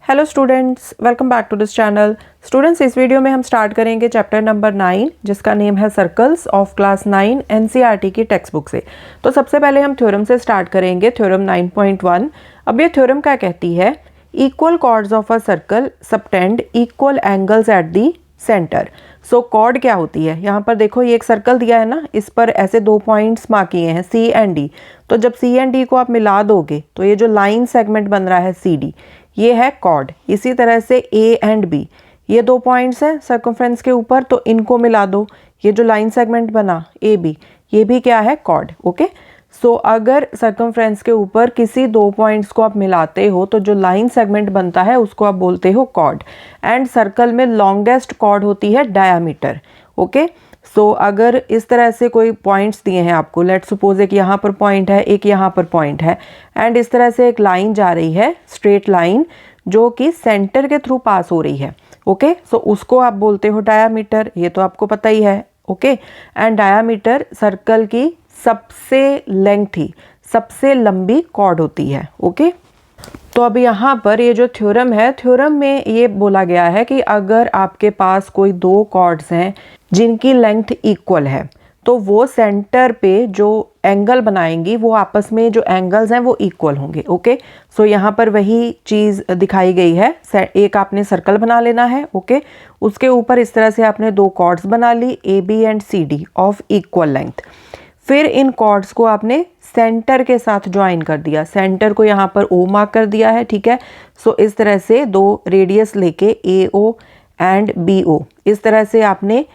Hello students, welcome back to this channel. Students, इस video में हम स्टार्ट करेंगे चैप्टर नंबर 9 जिसका नेम है सर्कल्स ऑफ क्लास 9 एनसीईआरटी की टेक्स्ट बुक से। तो सबसे पहले हम थ्योरम से स्टार्ट करेंगे, थ्योरम 9.1। अब ये थ्योरम क्या कहती है? Equal chords of a circle subtend equal angles at the centre. So chord क्या होती है? यहाँ पर देखो, ये एक सर्कल दिया है ना, इस पर ऐसे दो पॉइंट्स मार्क किए हैं सी एंड डी। तो जब सी एंड डी को आप मिला दोगे तो ये जो लाइन सेगमेंट बन रहा है सी डी, ये है कॉर्ड। इसी तरह से ए एंड बी, ये दो पॉइंट्स हैं सर्कमफ्रेंस के ऊपर, तो इनको मिला दो, ये जो लाइन सेगमेंट बना ए बी, ये भी क्या है? कॉर्ड। ओके। सो अगर सर्कमफ्रेंस के ऊपर किसी दो पॉइंट्स को आप मिलाते हो तो जो लाइन सेगमेंट बनता है उसको आप बोलते हो कॉर्ड। एंड सर्कल में लॉन्गेस्ट कॉर्ड होती है डायामीटर। ओके। सो अगर इस तरह से कोई पॉइंट्स दिए हैं आपको, लेट सपोज एक यहाँ पर पॉइंट है, एक यहाँ पर पॉइंट है, एंड इस तरह से एक लाइन जा रही है, स्ट्रेट लाइन, जो कि सेंटर के थ्रू पास हो रही है। ओके। सो उसको आप बोलते हो डायामीटर, ये तो आपको पता ही है। ओके। एंड डायामीटर सर्कल की सबसे लेंथी, सबसे लंबी कॉर्ड होती है। ओके। तो अब यहाँ पर ये जो थ्योरम है, थ्योरम में ये बोला गया है कि अगर आपके पास कोई दो कॉर्ड्स हैं जिनकी लेंथ इक्वल है, तो वो सेंटर पे जो एंगल बनाएंगी वो आपस में जो एंगल्स हैं वो इक्वल होंगे। ओके। सो यहाँ पर वही चीज़ दिखाई गई है। एक आपने सर्कल बना लेना है। ओके। उसके ऊपर इस तरह से आपने दो कॉर्ड्स बना ली, A B and C D of equal length. फिर इन कॉर्ड्स को आपने सेंटर के साथ ज्वाइन कर दिया, सेंटर को यहाँ पर ओ मार्क कर दिया है। ठीक है। सो इस तरह से दो रेडियस लेके ए ओ एंड बी ओ, इस तरह से आपने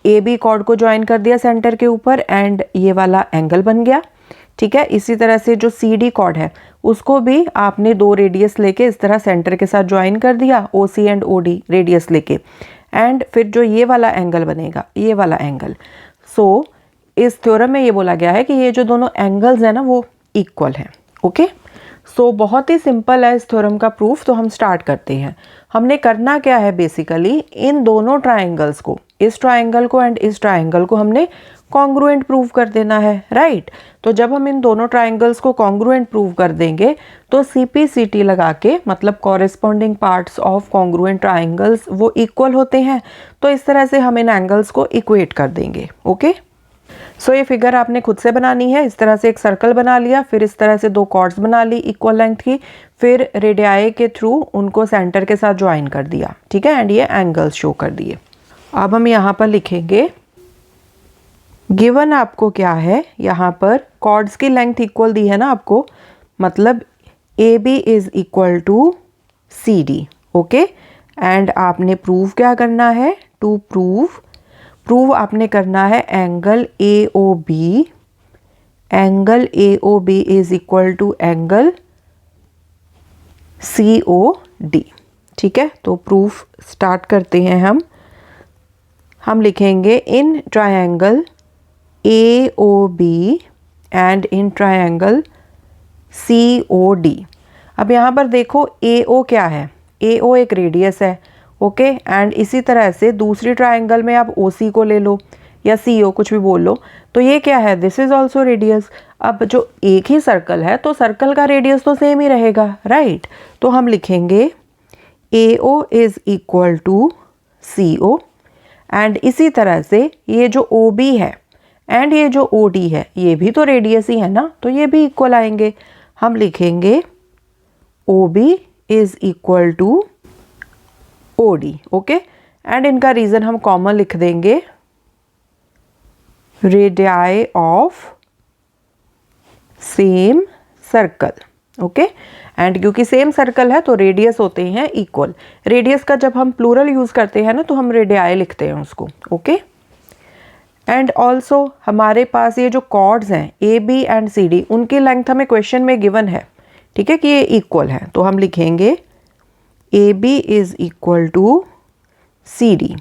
ए बी कॉर्ड को ज्वाइन कर दिया सेंटर के ऊपर, एंड ये वाला एंगल बन गया। ठीक है। इसी तरह से जो सी डी कॉर्ड है उसको भी आपने दो रेडियस लेके इस तरह सेंटर के साथ ज्वाइन कर दिया, ओ सी एंड ओ डी रेडियस लेके, एंड फिर जो ये वाला एंगल बनेगा, ये वाला एंगल। सो इस थ्योरम में ये बोला गया है कि ये जो दोनों एंगल्स हैं ना वो इक्वल हैं। ओके। सो बहुत ही सिंपल है इस थ्योरम का प्रूफ। तो हम स्टार्ट करते हैं। हमने करना क्या है? बेसिकली इन दोनों ट्राइंगल्स को, इस ट्राइंगल को एंड इस ट्राइंगल को हमने कॉन्ग्रुएंट प्रूव कर देना है, राइट। तो जब हम इन दोनों ट्राइंगल्स को कॉन्ग्रुएंट प्रूव कर देंगे तो CP/CT लगा के, मतलब corresponding parts of congruent triangles वो इक्वल होते हैं, तो इस तरह से हम इन एंगल्स को इक्वेट कर देंगे। ओके। सो ये फिगर आपने खुद से बनानी है। इस तरह से एक सर्कल बना लिया, फिर इस तरह से दो कॉर्ड्स बना ली इक्वल लेंथ की, फिर रेडियाई के थ्रू उनको सेंटर के साथ ज्वाइन कर दिया। ठीक है। एंड ये एंगल्स शो कर दिए। अब हम यहाँ पर लिखेंगे, गिवन आपको क्या है, यहाँ पर कॉर्ड्स की लेंथ इक्वल दी है ना आपको, मतलब A B is equal to C D. Okay. And आपने प्रूव क्या करना है? टू प्रूव आपने करना है angle A O B, angle A O B is equal to angle C O D. ठीक है। तो प्रूफ स्टार्ट करते हैं हम लिखेंगे in triangle A O B and in triangle C O D. अब यहाँ पर देखो ए ओ क्या है? ए ओ एक रेडियस है। ओके। एंड इसी तरह से दूसरी ट्रायंगल में आप ओ सी को ले लो या सी ओ, कुछ भी बोल लो, तो ये क्या है? This is also radius. अब जो एक ही सर्कल है तो सर्कल का रेडियस तो सेम ही रहेगा, राइट। तो हम लिखेंगे A O is equal to C O, and इसी तरह से ये जो ओ बी है एंड ये जो ओ डी है, ये भी तो रेडियस ही है ना, तो ये भी इक्वल आएंगे। हम लिखेंगे O B is equal to O D. Okay. And इनका रीजन हम कॉमन लिख देंगे, radii of same circle. Okay. And क्योंकि सेम सर्कल है तो रेडियस होते हैं इक्वल। रेडियस का जब हम प्लूरल यूज करते हैं ना तो हम रेडियाई लिखते हैं उसको। ओके। एंड ऑल्सो हमारे पास ये जो कॉर्ड्स हैं A B and C D, उनकी लेंथ हमें क्वेश्चन में गिवन है। ठीक है, कि ये इक्वल है, तो हम लिखेंगे A B is equal to C D.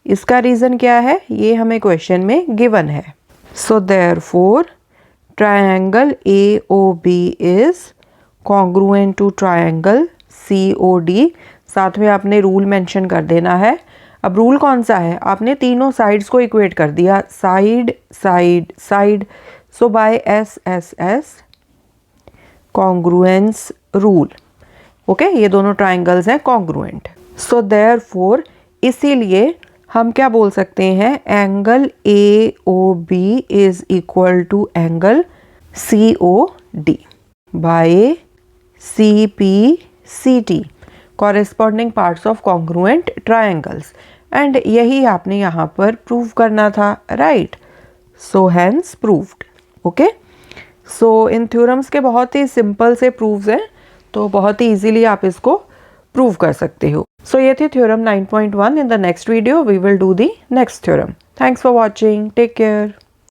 इसका रीज़न क्या है? ये हमें क्वेश्चन में गिवन है। So therefore triangle A O B is congruent to triangle C O D. साथ में आपने रूल मेंशन कर देना है। अब रूल कौन सा है? आपने तीनों साइड्स को इक्वेट कर दिया, side side side. So by S S S congruence rule, okay ये दोनों ट्राइंगल्स हैं कॉन्ग्रुएंट। सो देयरफॉर इसीलिए हम क्या बोल सकते हैं, angle AOB is equal to angle COD by CPCT, corresponding parts of congruent triangles. And यही आपने यहाँ पर प्रूव करना था, right. So hence proved. Okay, so इन थ्योरम्स के बहुत ही सिंपल से प्रूव्स हैं, तो बहुत ही इजीली आप इसको प्रूव कर सकते हो। सो ये थी theorem 9.1। In the next video we will do the next theorem. Thanks for watching, take care.